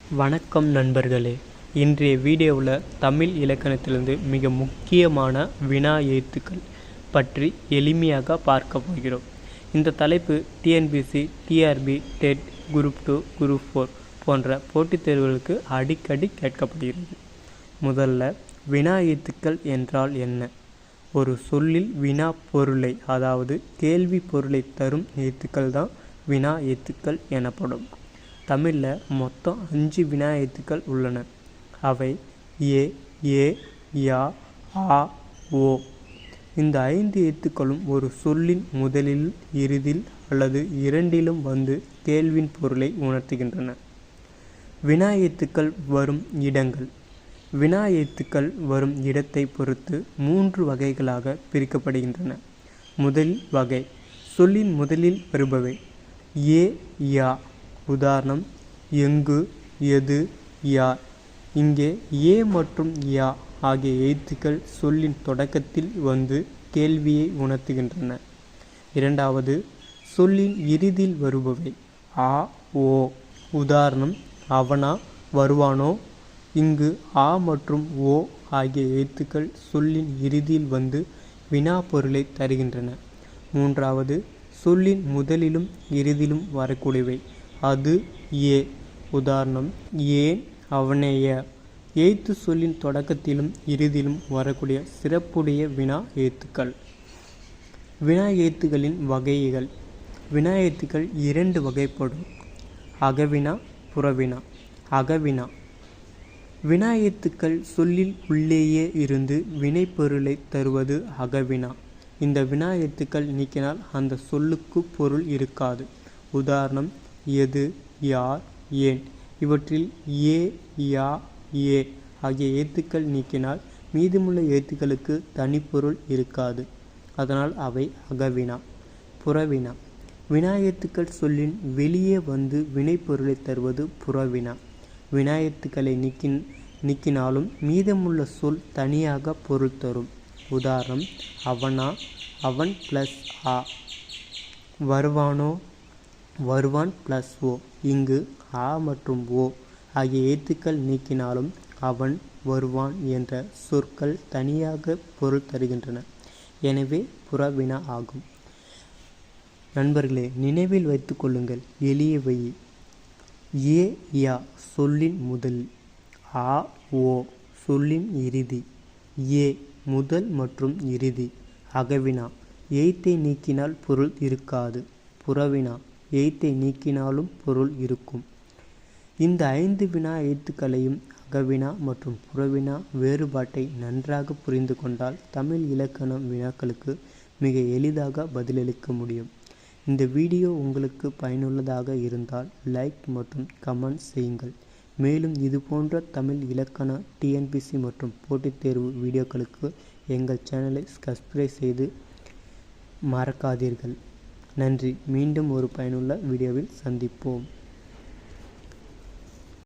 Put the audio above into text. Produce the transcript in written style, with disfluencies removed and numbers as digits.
வணக்கம் நண்பர்களே. இன்றைய வீடியோவில் தமிழ் இலக்கணத்திலிருந்து மிக முக்கியமான வினா எழுத்துக்கள் பற்றி எளிமையாக பார்க்க போகிறோம். இந்த தலைப்பு TNPSC, TRB, TET, group 2, group 4 போன்ற போட்டித் தேர்வுகளுக்கு அடிக்கடி கேட்கப்படுகிறது. முதல்ல, வினா எழுத்துக்கள் என்றால் என்ன? ஒரு சொல்லில் வினா பொருளை, அதாவது கேள்வி பொருளை தரும் எழுத்துக்கள் தான் வினா எழுத்துக்கள் எனப்படும். தமிழில் மொத்தம் 5 வினா எழுத்துக்கள் உள்ளன. அவை ஏ, ஏ, யா, ஆ, ஓ. இந்த 5 எழுத்துக்களும் ஒரு சொல்லின் முதலில், இறுதியில் அல்லது இரண்டிலும் வந்து கேள்வியின் பொருளை உணர்த்துகின்றன. வினா எழுத்துக்கள் வரும் இடங்கள். வினா எழுத்துக்கள் வரும் இடத்தை பொறுத்து 3 வகைகளாக பிரிக்கப்படுகின்றன. முதல் வகை, சொல்லின் முதலில் வருபவை. ஏ, யா. உதாரணம், எங்கு, எது, யார். இங்கே ஏ மற்றும் யா ஆகிய எழுத்துக்கள் சொல்லின் தொடக்கத்தில் வந்து கேள்வியை உணர்த்துகின்றன. இரண்டாவது, சொல்லின் இறுதியில் வருபவை. ஆ, ஓ. உதாரணம், அவனா, வருவானோ. இங்கு ஆ மற்றும் ஓ ஆகிய எழுத்துக்கள் சொல்லின் இறுதியில் வந்து வினா பொருளை தருகின்றன. மூன்றாவது, சொல்லின் முதலிலும் இறுதியிலும் வரக்கூடியவை. அது, ஏ. உதாரணம், ஏன், அவனேய. எழுத்து சொல்லின் தொடக்கத்திலும் இறுதியிலும் வரக்கூடிய சிறப்புடைய வினா எழுத்துக்கள். வினா எழுத்துக்களின் வகைகள். வினா எழுத்துக்கள் 2 வகைப்படும். அகவினா, புறவினா. அகவினா. வினா எழுத்துக்கள் சொல்லில் உள்ளேயே இருந்து வினைப்பொருளை தருவது அகவினா. இந்த வினா எழுத்துக்கள் நீக்கினால் அந்த சொல்லுக்கு பொருள் இருக்காது. உதாரணம், எது, யார், ஏன். இவற்றில் ஏ, யா, ஏ ஆகிய எழுத்துக்கள் நீக்கினால் மீதமுள்ள எழுத்துக்களுக்கு தனிப்பொருள் இருக்காது. அதனால் அவை அகவினா. புறவினா. வினா எழுத்துக்கள் சொல்லின் வெளியே வந்து வினைப்பொருளை தருவது புறவினா. வினா எழுத்துக்களை நீக்கினாலும் மீதமுள்ள சொல் தனியாக பொருள் தரும். உதாரணம், அவனா, அவன் ப்ளஸ் ஆ. வருவானோ, வருவான் ப்ளஸ் ஓ. இங்கு ஆ மற்றும் ஓ ஆகிய எழுத்துக்கள் நீக்கினாலும் அவன், வருவான் என்ற சொற்கள் தனியாக பொருள் தருகின்றன. எனவே புறவினா ஆகும். நண்பர்களே, நினைவில் வைத்துக் கொள்ளுங்கள். எளியவை. ஏ, யா சொல்லின் முதல். ஆ, ஓ சொல்லின் இறுதி. ஏ முதல் மற்றும் இறுதி. அகவினா. எழுத்தை நீக்கினால் பொருள் இருக்காது. புறவினா. எழுத்தை நீக்கினாலும் பொருள் இருக்கும். இந்த 5 வினா எழுத்துக்களையும் அகவினா மற்றும் புறவினா வேறுபாட்டை நன்றாக புரிந்து கொண்டால் தமிழ் இலக்கண வினாக்களுக்கு மிக எளிதாக பதிலளிக்க முடியும். இந்த வீடியோ உங்களுக்கு பயனுள்ளதாக இருந்தால் லைக் மற்றும் கமெண்ட் செய்யுங்கள். மேலும் இதுபோன்ற தமிழ் இலக்கண, டிஎன்பிசி மற்றும் போட்டித் தேர்வு வீடியோக்களுக்கு எங்கள் சேனலை சப்ஸ்கிரைப் செய்து மறக்காதீர்கள். நன்றி. மீண்டும் ஒரு பயனுள்ள வீடியோவில் சந்திப்போம்.